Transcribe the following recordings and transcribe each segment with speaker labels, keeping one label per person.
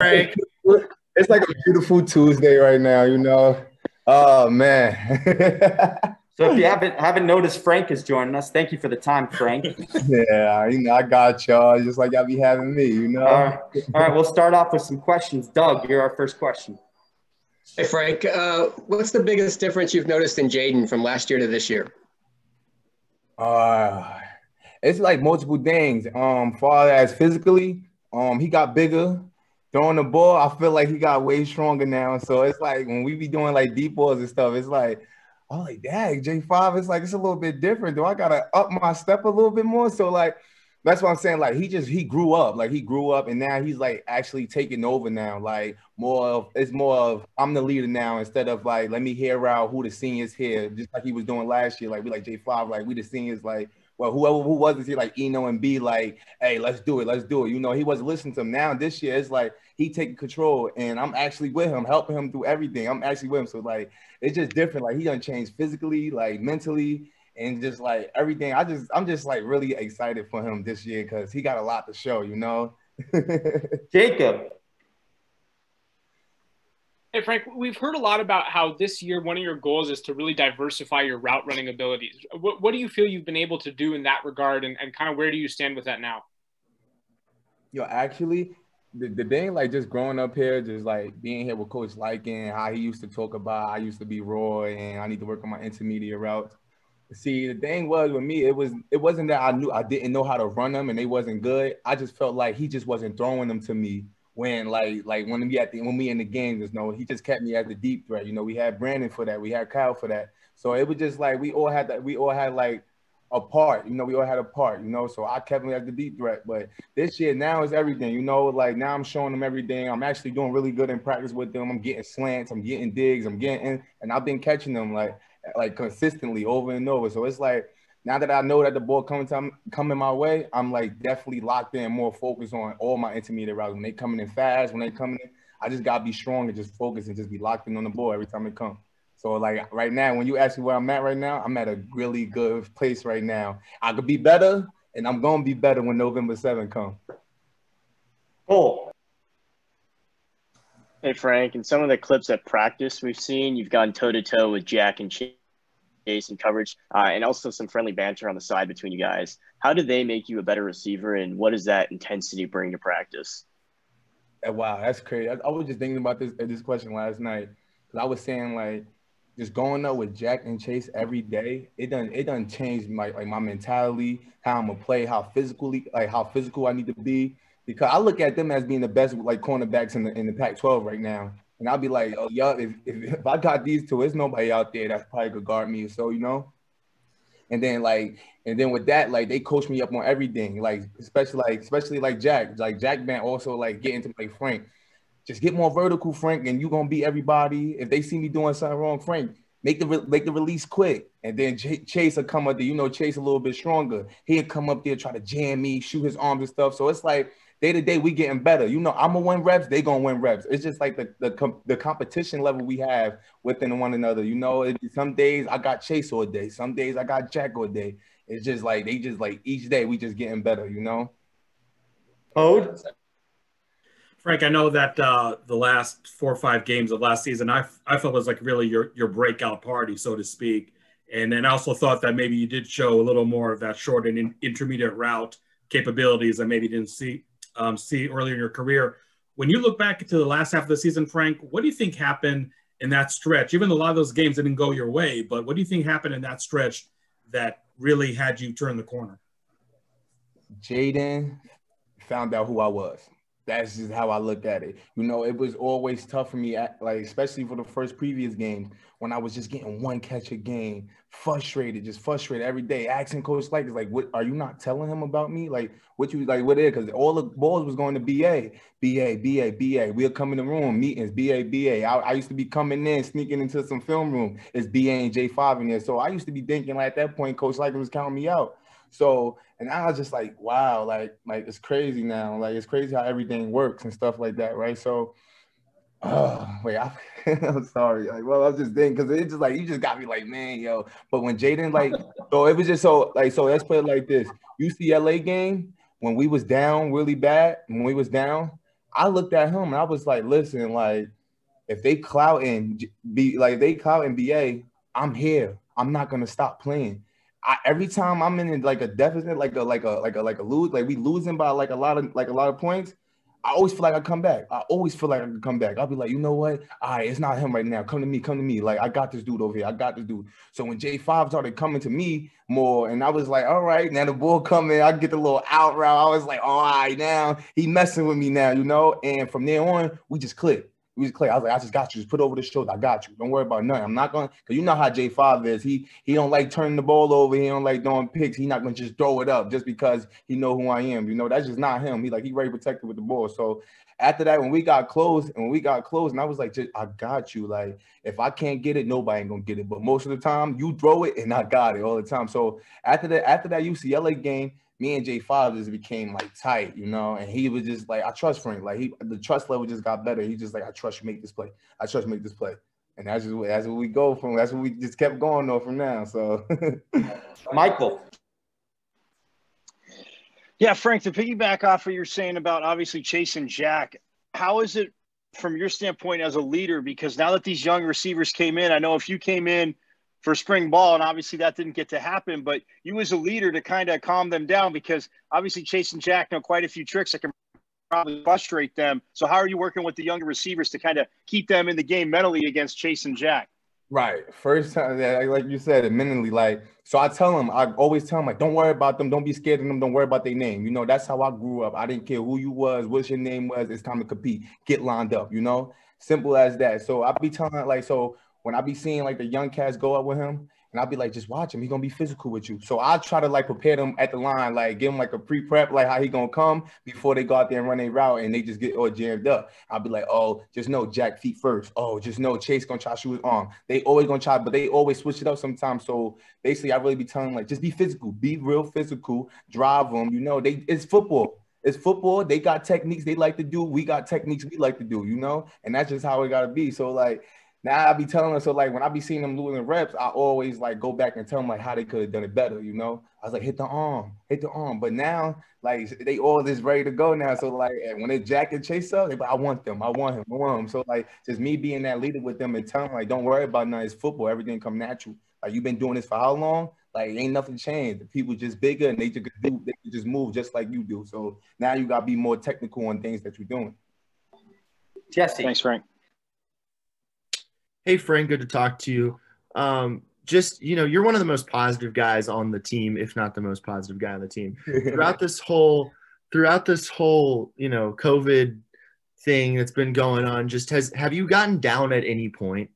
Speaker 1: Frank.
Speaker 2: It's like a beautiful Tuesday right now, you know. Oh man.
Speaker 3: So if you haven't noticed, Frank is joining us. Thank you for the time, Frank.
Speaker 2: Yeah, you know, I got y'all just like y'all be having me, you know.
Speaker 3: All right, we'll start off with some questions. Doug, you're our first question.
Speaker 4: Hey, Frank. What's the biggest difference you've noticed in Jaden from last year to this year?
Speaker 2: It's like multiple things. Far as physically, he got bigger. Throwing the ball, I feel like he got way stronger now. So it's like when we be doing like deep balls and stuff, it's like, oh, like, dang, J5, it's like, it's a little bit different. Do I got to up my step a little bit more? So like, that's what I'm saying. Like, he grew up. Like, he grew up and now he's like actually taking over now. Like, it's more of, I'm the leader now instead of like, let me hear out who the seniors here, just like he was doing last year. Like, we like J5, like, we the seniors, like, well, who was this here, like Eno and B, like, hey, let's do it. You know, he wasn't listening to him. Now this year, it's like he taking control, and I'm actually with him, helping him through everything. I'm actually with him, so like it's just different. Like he done changed physically, like mentally, and just like everything. I'm just like really excited for him this year because he got a lot to show. You know,
Speaker 3: Jacob.
Speaker 1: Hey, Frank, we've heard a lot about how this year one of your goals is to really diversify your route running abilities. What do you feel you've been able to do in that regard, and kind of where do you stand with that now?
Speaker 2: Yo, actually, the thing, like just growing up here, just like being here with Coach Lycan, how he used to talk about I used to be raw and I need to work on my intermediate routes. See, the thing was with me, it wasn't that I didn't know how to run them and they wasn't good. I just felt like he just wasn't throwing them to me when when we in the games, you know, he just kept me as the deep threat. You know, we had Brandon for that, we had Kyle for that. So it was just like we all had like a part, you know, we all had a part, you know. So I kept him as the deep threat. But this year now is everything, you know, like now I'm showing them everything. I'm actually doing really good in practice with them. I'm getting slants, I'm getting digs, and I've been catching them like consistently over and over. So it's like now that I know that the ball coming my way, I'm like definitely locked in, more focused on all my intermediate routes. When they coming in fast, when they coming in, I just gotta be strong and just focus and just be locked in on the ball every time it comes. So like right now, when you ask me where I'm at right now, I'm at a really good place right now. I could be better, and I'm gonna be better when November 7th comes.
Speaker 3: Cole.
Speaker 5: Hey Frank, in some of the clips at practice we've seen, you've gone toe-to-toe with Jack and Chase in coverage, and also some friendly banter on the side between you guys. How do they make you a better receiver, and what does that intensity bring to practice?
Speaker 2: Wow, that's crazy. I was just thinking about this question last night because I was saying like just going up with Jack and Chase every day, it done changed my mentality, how I'm gonna play, how physical I need to be. Because I look at them as being the best like cornerbacks in the Pac-12 right now. And I'll be like, oh, yeah, if I got these two, there's nobody out there that's probably could guard me. So, you know. And then with that, like they coach me up on everything. Like especially like Jack. Like Jack been also like getting to like Frank. Just get more vertical, Frank, and you're gonna beat everybody. If they see me doing something wrong, Frank, make the release quick. And then Chase will come up there. You know, Chase a little bit stronger. He'll come up there, try to jam me, shoot his arms and stuff. So it's like day to day, we getting better. You know, I'm gonna win reps. They gonna win reps. It's just like the competition level we have within one another. You know, some days I got Chase all day. Some days I got Jack all day. It's just like each day we just getting better. You know.
Speaker 3: Ode.
Speaker 6: Frank, I know that the last 4 or 5 games of last season, I felt was like really your breakout party, so to speak. And then I also thought that maybe you did show a little more of that short and intermediate route capabilities that maybe didn't see earlier in your career. When you look back into the last half of the season, Frank, what do you think happened in that stretch? Even though a lot of those games didn't go your way, but what do you think happened in that stretch that really had you turn the corner?
Speaker 2: Jaden found out who I was. That's just how I look at it. You know, it was always tough for me, like especially for the first previous games when I was just getting one catch a game, frustrated every day. Asking Coach like, what are you not telling him about me? Like, what is? Because all the balls was going to BA. We'll come in the room, meetings, BA. I used to be coming in, sneaking into some film room. It's BA and J5 in there. So I used to be thinking like at that point, Coach Lycan was counting me out. So, and I was just like, wow, like it's crazy now. Like, it's crazy how everything works and stuff like that, right? So, I'm sorry. Like, well, I was just thinking, because it's just like, you just got me like, man, yo. But when Jaden, like, so it was just so let's put it like this. UCLA game, when we was down really bad, I looked at him and I was like, listen, like, if they clout and BA, I'm here. I'm not gonna stop playing. Every time I'm in like a deficit, like a lose, like we losing by like a lot of points, I always feel like I come back. I always feel like I can come back. I'll be like, you know what? All right, it's not him right now. Come to me. Like, I got this dude over here. I got this dude. So when J5 started coming to me more, and I was like, all right, now the ball coming, I get the little out route. I was like, all right, now he messing with me now, you know? And from there on, we just clicked. I was like, I just got you. Just put over the shoulder. I got you. Don't worry about nothing. I'm not going to, because you know how J5 is. He don't like turning the ball over. He don't like doing picks. He not going to just throw it up just because he know who I am. You know, that's just not him. He very protected with the ball. So after that, when we got close, and I was like, I got you. Like, if I can't get it, nobody ain't going to get it. But most of the time, you throw it, and I got it all the time. So after that UCLA game, me and J5 just became like tight, you know, and he was just like, I trust Frank. Like the trust level just got better. He just like, I trust you make this play. I trust you make this play. And that's what we go from. That's what we just kept going though from now. So
Speaker 3: Michael.
Speaker 7: Yeah, Frank, to piggyback off what you're saying about obviously Chase and Jack, how is it from your standpoint as a leader? Because now that these young receivers came in, I know if you came in for spring ball, and obviously that didn't get to happen, but you as a leader to kind of calm them down, because obviously Chase and Jack know quite a few tricks that can probably frustrate them. So how are you working with the younger receivers to kind of keep them in the game mentally against Chase and Jack?
Speaker 2: Right. First time, like you said, mentally, like, so I always tell them, like, don't worry about them. Don't be scared of them. Don't worry about their name. You know, that's how I grew up. I didn't care who you was, what your name was. It's time to compete. Get lined up, you know? Simple as that. So I be telling, like, so when I be seeing, like, the young cats go up with him, and I'll be like, just watch him. He's going to be physical with you. So I try to, like, prepare them at the line, like, give them, like, a pre-prep, like, how he going to come before they go out there and run their route, and they just get all jammed up. I'll be like, oh, just know Jack feet first. Oh, just know Chase going to try to shoot his arm. They always going to try, but they always switch it up sometimes. So basically, I really be telling them, like, just be physical. Be real physical. Drive them. You know, it's football. It's football. They got techniques they like to do. We got techniques we like to do, you know? And that's just how it got to be. So, like, now I be telling them, so like when I be seeing them losing reps, I always like go back and tell them like how they could have done it better, you know? I was like, hit the arm. But now, like they all is ready to go now. So like when they Jack and Chase up, they like, I want him. So like just me being that leader with them and telling them like, don't worry about nothing. It's football. Everything come natural. Like you've been doing this for how long? Like ain't nothing changed. The people just bigger and they just move just like you do. So now you gotta be more technical on things that you're doing.
Speaker 3: Jesse.
Speaker 7: Thanks, Frank.
Speaker 8: Hey, Frank, good to talk to you. Just, you know, you're one of the most positive guys on the team, if not the most positive guy on the team. Throughout this whole, you know, COVID thing that's been going on, have you gotten down at any point?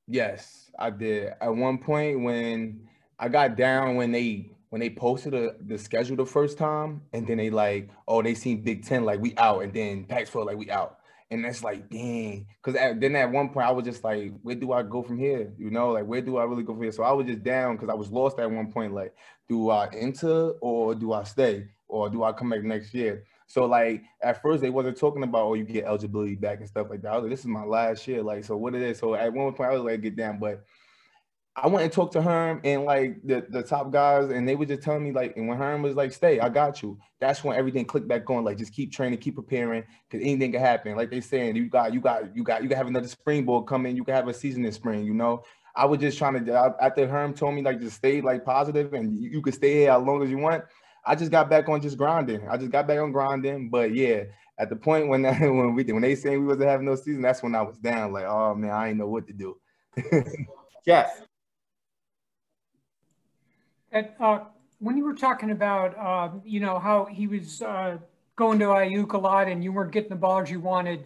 Speaker 2: Yes, I did. At one point when I got down when they posted the schedule the first time, and then they like, oh, they seen Big Ten, like we out, and then Pac-12, like we out. And that's like, dang. Because then at one point, I was just like, where do I go from here? You know, like, where do I really go from here? So I was just down because I was lost at one point. Like, do I enter or do I stay? Or do I come back next year? So, like, at first, they wasn't talking about, oh, you get eligibility back and stuff like that. I was like, this is my last year. Like, so what it is? So at one point, I was like, get down. But I went and talked to Herm and like the top guys, and they were just telling me like, and when Herm was like, stay, I got you. That's when everything clicked back on. Like, just keep training, keep preparing, because anything can happen. Like they saying, you can have another springboard come in. You can have a season in spring. You know, I was just trying to. After Herm told me like just stay like positive and you can stay here as long as you want. I just got back on just grinding. But yeah, at the point when they saying we wasn't having no season, that's when I was down. Like, oh man, I didn't know what to do.
Speaker 3: Jeff.
Speaker 9: When you were talking about, you know, how he was going to Ayuk a lot and you weren't getting the balls you wanted,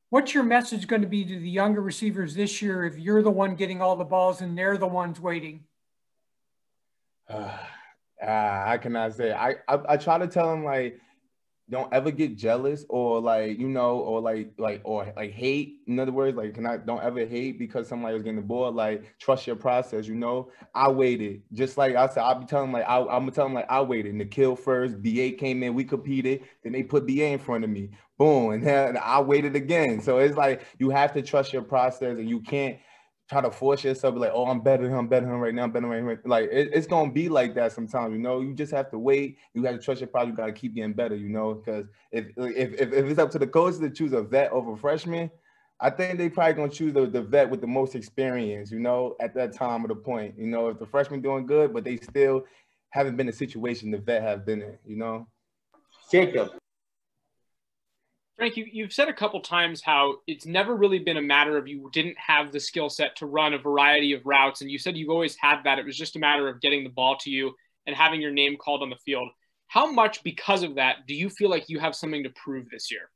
Speaker 9: what's your message going to be to the younger receivers this year if you're the one getting all the balls and they're the ones waiting?
Speaker 2: I cannot say. I try to tell them like, don't ever get jealous or like, you know, or like hate. In other words, like don't ever hate because somebody was getting the ball. Like trust your process, you know. I waited. Just like I said, I'll be telling like I'm gonna tell them like I waited. Nikhil first, BA came in, we competed, then they put BA in front of me. Boom, and then I waited again. So it's like you have to trust your process and you can't try to force yourself, be like, oh, I'm better than him, right now, I'm better than him. Like, it's going to be like that sometimes, you know? You just have to wait. You have to trust your process. You got to keep getting better, you know? Because if it's up to the coaches to choose a vet over a freshman, I think they probably going to choose the vet with the most experience, you know, at that time of the point. You know, if the freshman doing good, but they still haven't been in a situation the vet have been in, you know?
Speaker 3: Jacob.
Speaker 1: Frank, you've said a couple times how it's never really been a matter of you didn't have the skill set to run a variety of routes. And you said you've always had that. It was just a matter of getting the ball to you and having your name called on the field. How much, because of that, do you feel like you have something to prove this year?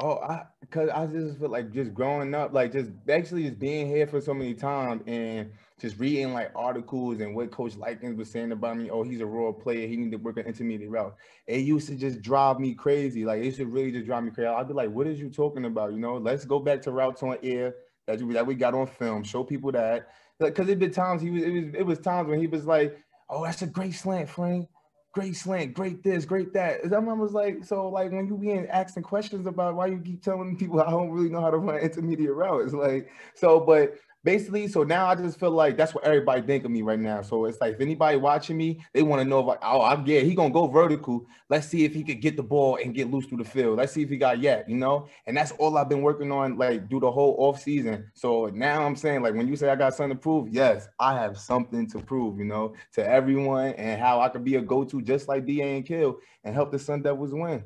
Speaker 2: Oh, because I just feel like just growing up, like just actually just being here for so many times and just reading like articles and what Coach Likens was saying about me. Oh, he's a raw player. He need to work an intermediate route. It used to just drive me crazy. Like it used to really just drive me crazy. I'd be like, what is you talking about? You know, let's go back to routes on air that we got on film. Show people that. Because it'd been times it was times when he was like, oh, that's a great slant, Frank. Great slant, great this, great that. That man was like, so like when you being asking questions about why you keep telling people I don't really know how to run intermediate routes, like so. But basically, so now I just feel like that's what everybody think of me right now. So it's like if anybody watching me, they want to know like, oh, I'm yeah, he gonna go vertical. Let's see if he could get the ball and get loose through the field. Let's see if he got yet, you know. And that's all I've been working on like through the whole off season. So now I'm saying like when you say I got something to prove, yes, I have something to prove, you know, to everyone and how I could be a go-to just like DA and Kill and help the Sun Devils win.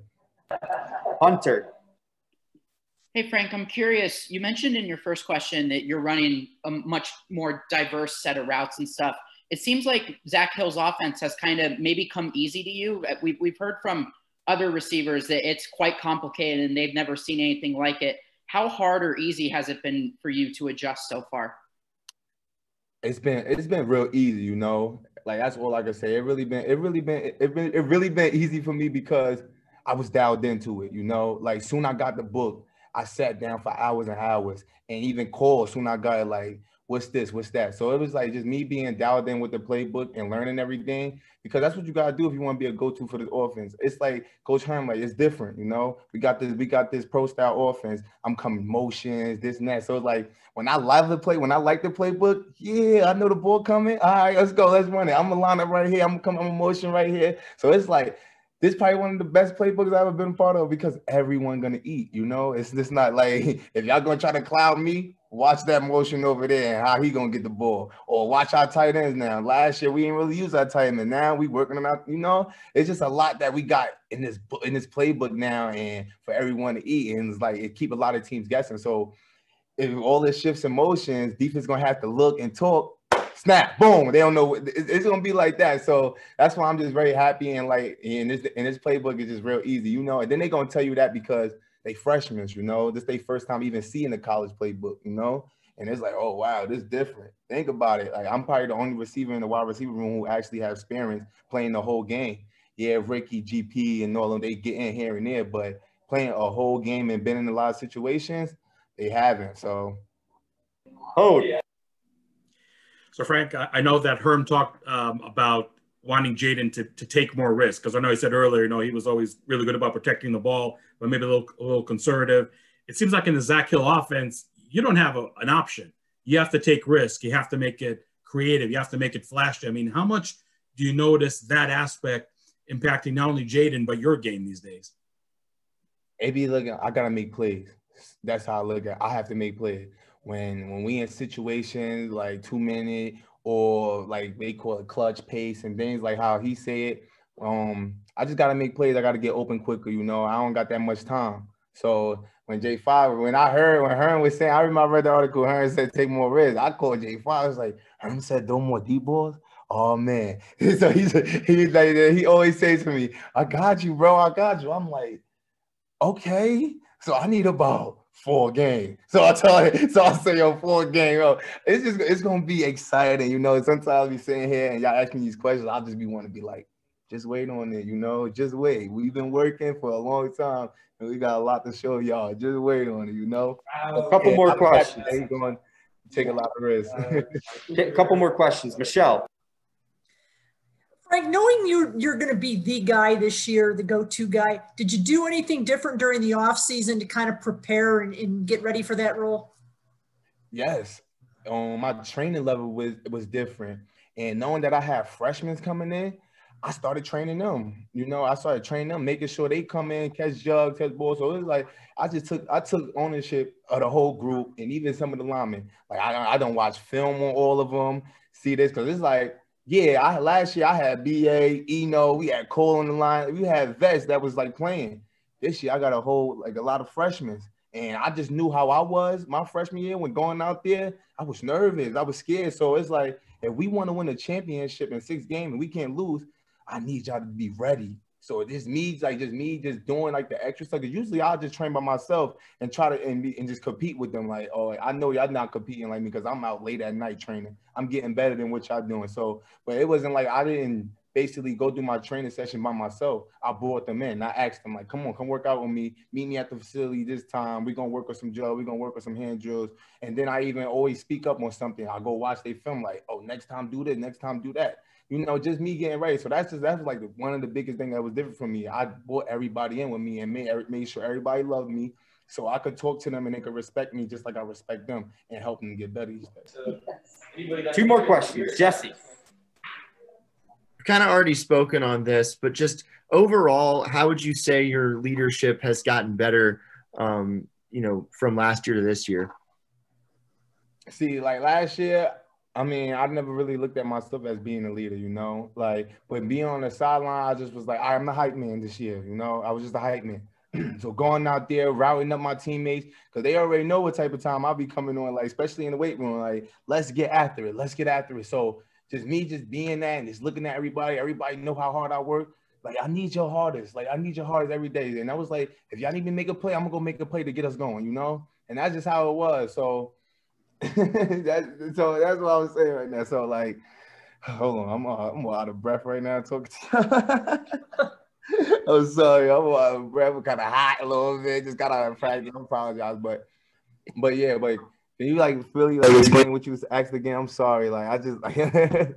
Speaker 3: Hunter.
Speaker 10: Hey, Frank, I'm curious. You mentioned in your first question that you're running a much more diverse set of routes and stuff. It seems like Zach Hill's offense has kind of maybe come easy to you. We've heard from other receivers that it's quite complicated and they've never seen anything like it. How hard or easy has it been for you to adjust so far?
Speaker 2: It's been real easy, you know. Like that's all I can say. It really been easy for me because I was dialed into it, you know. Like soon I got the book, I sat down for hours and hours and even called soon I got it like, what's this, what's that? So it was like just me being dialed in with the playbook and learning everything because that's what you got to do if you want to be a go-to for the offense. It's like Coach Herm, like it's different, you know? We got this pro style offense. I'm coming motions, this and that. So it's like when I like the playbook, yeah, I know the ball coming. All right, let's go, let's run it. I'm gonna line up right here. I'm a motion right here. So it's like, this is probably one of the best playbooks I've ever been a part of because everyone gonna eat, you know? It's just not like, if y'all gonna try to cloud me, watch that motion over there and how he gonna get the ball. Or watch our tight ends now. Last year, we didn't really use our tight end. Now we working on our, you know? It's just a lot that we got in this playbook now and for everyone to eat. And it's like, it keep a lot of teams guessing. So if all this shifts and motions, defense gonna have to look and talk, snap, boom. They don't know. It's gonna be like that. So that's why I'm just very happy and like in this playbook is just real easy, you know. And then they're gonna tell you that because they freshmen, you know. This their first time even seeing the college playbook, you know. And it's like, oh wow, this is different. Think about it. Like I'm probably the only receiver in the wide receiver room who actually has experience playing the whole game. Yeah, Ricky, GP, and all of them, they get in here and there, but playing a whole game and been in a lot of situations, they haven't. So,
Speaker 3: oh yeah.
Speaker 6: So, Frank, I know that Herm talked about wanting Jayden to take more risks because I know he said earlier, you know, he was always really good about protecting the ball, but maybe a little conservative. It seems like in the Zach Hill offense, you don't have an option. You have to take risk. You have to make it creative. You have to make it flashy. I mean, how much do you notice that aspect impacting not only Jayden, but your game these days?
Speaker 2: AB, look, I got to make plays. That's how I look at it. I have to make plays. When we in situations like 2 minute or like they call it clutch pace and things like how he said, I just gotta make plays. I gotta get open quicker, you know. I don't got that much time. So when Herm was saying, I remember I read the article, Herm said take more risks. I called J5. I was like, Herm said no more deep balls. Oh man. So he always says to me, I got you, bro. I got you. I'm like, okay. So I need about 4 games. So I say, yo, 4 games. Yo, it's gonna be exciting, you know. Sometimes I'll be sitting here and y'all asking these questions, I'll just be wanting to be like, just wait on it, you know, just wait. We've been working for a long time and we got a lot to show y'all. Just wait on it, you know.
Speaker 3: A couple more questions.
Speaker 2: He's going to take a lot of risks.
Speaker 3: A couple more questions. Michelle.
Speaker 11: Frank, knowing you're going to be the guy this year, the go-to guy, did you do anything different during the off season to kind of prepare and get ready for that role?
Speaker 2: Yes, my training level was different. And knowing that I had freshmen coming in, I started training them. You know, I started training them, making sure they come in, catch jugs, catch balls. So it was like I took ownership of the whole group and even some of the linemen. Like I don't watch film on all of them. See this because it's like, yeah, last year I had BA, Eno, we had Cole on the line, we had vets that was like playing. This year I got a lot of freshmen. And I just knew how I was my freshman year when going out there. I was nervous. I was scared. So it's like, if we want to win a championship in 6 games and we can't lose, I need y'all to be ready. So this means like just me just doing like the extra stuff. Because usually I'll just train by myself and try to and just compete with them. Like, oh, I know y'all not competing like me because I'm out late at night training. I'm getting better than what y'all doing. So, but it wasn't like I didn't basically go do my training session by myself. I brought them in. I asked them like, come on, come work out with me. Meet me at the facility this time. We're going to work with some drill. We're going to work with some hand drills. And then I even always speak up on something. I go watch their film like, oh, next time do this, next time do that. You know, just me getting ready. So that's like one of the biggest things that was different for me. I brought everybody in with me and made sure everybody loved me so I could talk to them and they could respect me just like I respect them and help them get better each day.
Speaker 3: 2 more questions. Jesse.
Speaker 8: Kind of already spoken on this, but just overall, how would you say your leadership has gotten better, you know, from last year to this year?
Speaker 2: See, like last year, I mean, I never really looked at myself as being a leader, you know, like, but being on the sideline, I just was like, I'm the hype man this year, you know, I was just a hype man. So going out there, routing up my teammates, because they already know what type of time I'll be coming on, like, especially in the weight room, like, let's get after it. Let's get after it. So just me just being that and just looking at everybody know how hard I work. Like, I need your hardest. Like, I need your hardest every day. And I was like, if y'all need me to make a play, I'm going to go make a play to get us going, you know? And that's just how it was. So that's what I was saying right now. So, like, hold on. I'm out of breath right now talking to you. I'm sorry. I'm out of breath. I'm kind of hot a little bit. Just got out of practice. I apologize. But yeah, but can you like really like explain what you was asked again? I'm sorry. Like I just like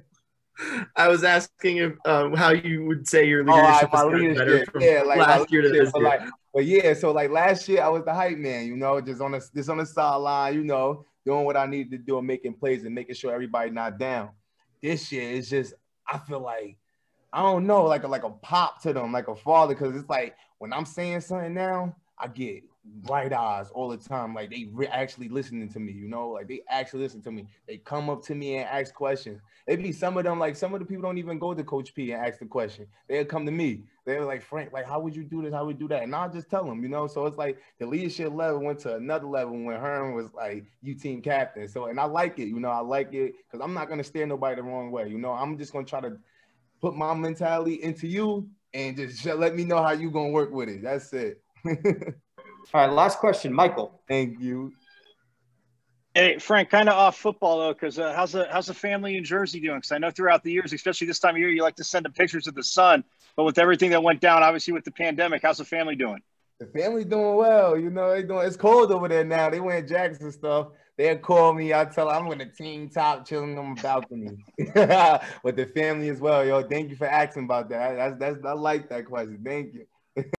Speaker 8: I was asking if how you would say your leadership has gotten better from last year to this year.
Speaker 2: But yeah, so like last year I was the hype man, you know, just on the sideline, you know, doing what I needed to do and making plays and making sure everybody not down. This year it's just I feel like I don't know, like a pop to them, like a father, because it's like when I'm saying something now, I get bright eyes all the time. Like they actually listening to me, you know, like they actually listen to me. They come up to me and ask questions. It be some of them, like some of the people don't even go to Coach P and ask the question. They'll come to me. They're like, Frank, like, how would you do this? How would you do that? And I'll just tell them, you know? So it's like the leadership level went to another level when Herm was like, you team captain. So, and I like it, you know, I like it because I'm not going to steer nobody the wrong way. You know, I'm just going to try to put my mentality into you and just let me know how you going to work with it. That's it.
Speaker 3: All right, last question, Michael.
Speaker 2: Thank you.
Speaker 7: Hey, Frank, kind of off football, though, because how's the family in Jersey doing? Because I know throughout the years, especially this time of year, you like to send them pictures of the sun. But with everything that went down, obviously with the pandemic, how's the family doing?
Speaker 2: The family doing well. You know, it's cold over there now. They wearing jackets and stuff. They'll call me. I tell them I'm with a team top chilling on the balcony. But the family as well, yo. Thank you for asking about that. I like that question. Thank you.